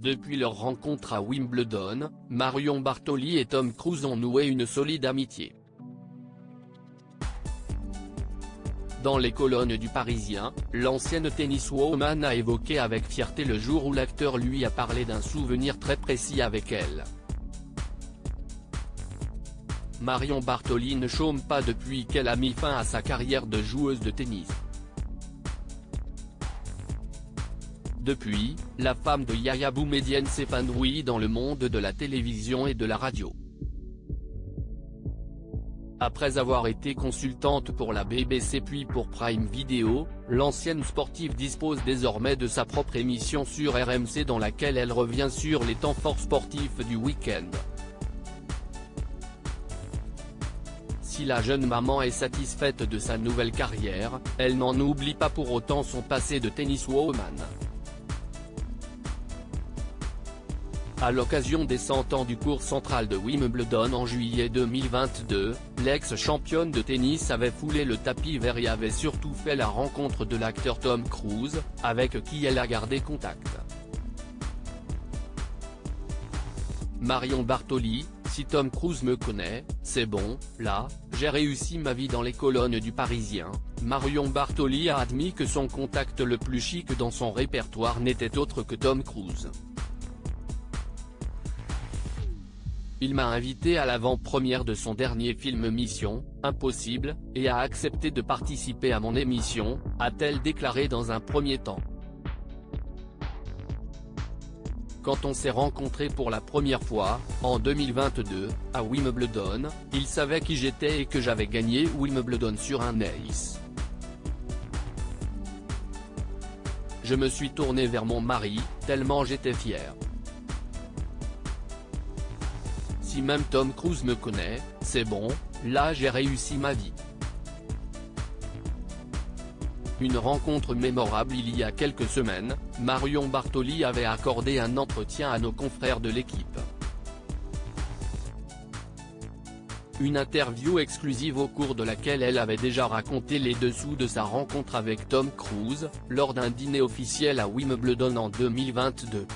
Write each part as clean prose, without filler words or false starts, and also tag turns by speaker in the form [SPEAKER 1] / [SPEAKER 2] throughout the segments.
[SPEAKER 1] Depuis leur rencontre à Wimbledon, Marion Bartoli et Tom Cruise ont noué une solide amitié. Dans les colonnes du Parisien, l'ancienne tenniswoman a évoqué avec fierté le jour où l'acteur lui a parlé d'un souvenir très précis avec elle. Marion Bartoli ne chôme pas depuis qu'elle a mis fin à sa carrière de joueuse de tennis. Depuis, la femme de Yaya Boumedienne s'épanouit dans le monde de la télévision et de la radio. Après avoir été consultante pour la BBC puis pour Prime Video, l'ancienne sportive dispose désormais de sa propre émission sur RMC dans laquelle elle revient sur les temps forts sportifs du week-end. Si la jeune maman est satisfaite de sa nouvelle carrière, elle n'en oublie pas pour autant son passé de tenniswoman. À l'occasion des 100 ans du cours central de Wimbledon en juillet 2022, l'ex-championne de tennis avait foulé le tapis vert et avait surtout fait la rencontre de l'acteur Tom Cruise, avec qui elle a gardé contact. Marion Bartoli: si Tom Cruise me connaît, c'est bon, là, j'ai réussi ma vie dans les colonnes du Parisien. Marion Bartoli a admis que son contact le plus chic dans son répertoire n'était autre que Tom Cruise. Il m'a invité à l'avant-première de son dernier film Mission Impossible, et a accepté de participer à mon émission, a-t-elle déclaré dans un premier temps. Quand on s'est rencontrés pour la première fois, en 2022, à Wimbledon, il savait qui j'étais et que j'avais gagné Wimbledon sur un ace. Je me suis tourné vers mon mari, tellement j'étais fier. Si même Tom Cruise me connaît, c'est bon, là j'ai réussi ma vie. Une rencontre mémorable il y a quelques semaines, Marion Bartoli avait accordé un entretien à nos confrères de l'équipe. Une interview exclusive au cours de laquelle elle avait déjà raconté les dessous de sa rencontre avec Tom Cruise, lors d'un dîner officiel à Wimbledon en 2022.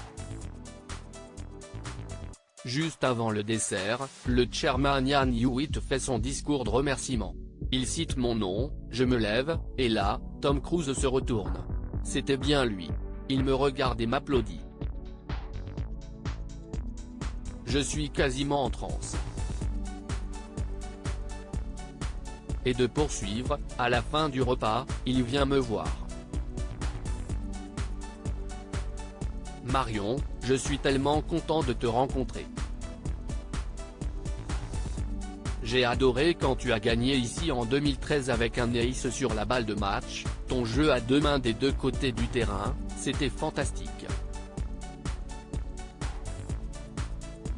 [SPEAKER 1] Juste avant le dessert, le chairman Ian Hewitt fait son discours de remerciement. Il cite mon nom, je me lève, et là, Tom Cruise se retourne. C'était bien lui. Il me regarde et m'applaudit. Je suis quasiment en transe. Et de poursuivre, à la fin du repas, il vient me voir. Marion, je suis tellement content de te rencontrer. J'ai adoré quand tu as gagné ici en 2013 avec un ace sur la balle de match, ton jeu à deux mains des deux côtés du terrain, c'était fantastique.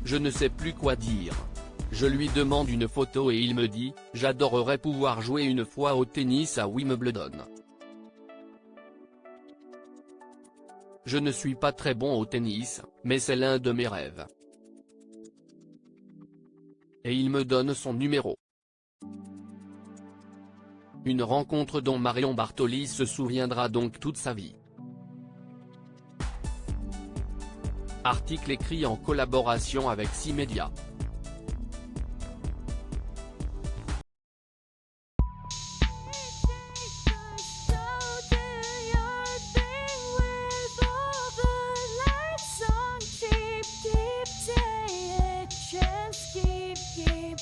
[SPEAKER 1] Je ne sais plus quoi dire. Je lui demande une photo et il me dit, j'adorerais pouvoir jouer une fois au tennis à Wimbledon. Je ne suis pas très bon au tennis, mais c'est l'un de mes rêves. Et il me donne son numéro. Une rencontre dont Marion Bartoli se souviendra donc toute sa vie. Article écrit en collaboration avec 6média.
[SPEAKER 2] Keep